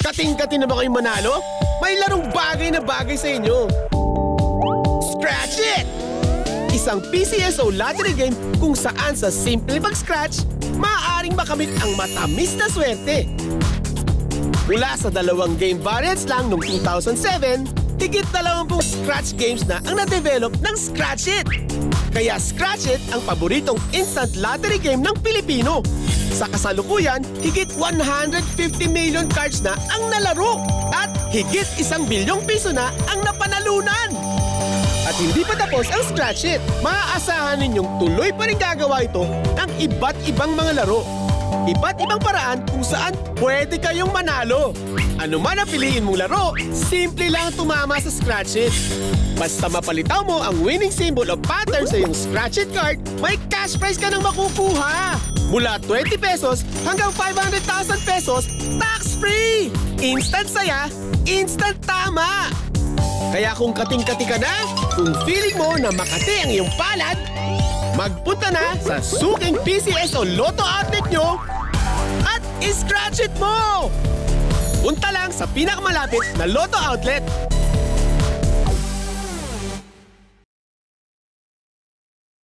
Kating-kating na ba kayong manalo? May larong bagay na bagay sa inyo. Scratch It! Isang PCSO lottery game kung saan sa simple pag-scratch, maaaring makamit ang matamis na swerte. Mula sa 2 game variants lang noong 2007, higit 20 scratch games na ang na-develop ng Scratch It. Kaya Scratch It ang paboritong instant lottery game ng Pilipino. Sa kasalukuyan, higit 150 million cards na ang nalaro at higit 1 bilyong piso na ang napanalunan. At hindi pa tapos ang Scratch It. Maaasahan ninyong tuloy pa rin gagawa ito ng iba't ibang mga laro. Iba't ibang paraan kung saan pwede kayong manalo. Ano man ang piliin mong laro, simple lang tumama sa Scratch It. Basta mapalitaw mo ang winning symbol o pattern sa iyong Scratch It card, may cash prize ka nang makukuha. Mula 20 pesos hanggang 500,000 pesos, tax-free! Instant saya, instant tama! Kaya kung kating-kati ka na, kung feeling mo na makati ang iyong palad, magpunta na sa suking PCSO Lotto outlet nyo at i-scratch it mo! Punta lang sa pinakamalapit na Lotto outlet.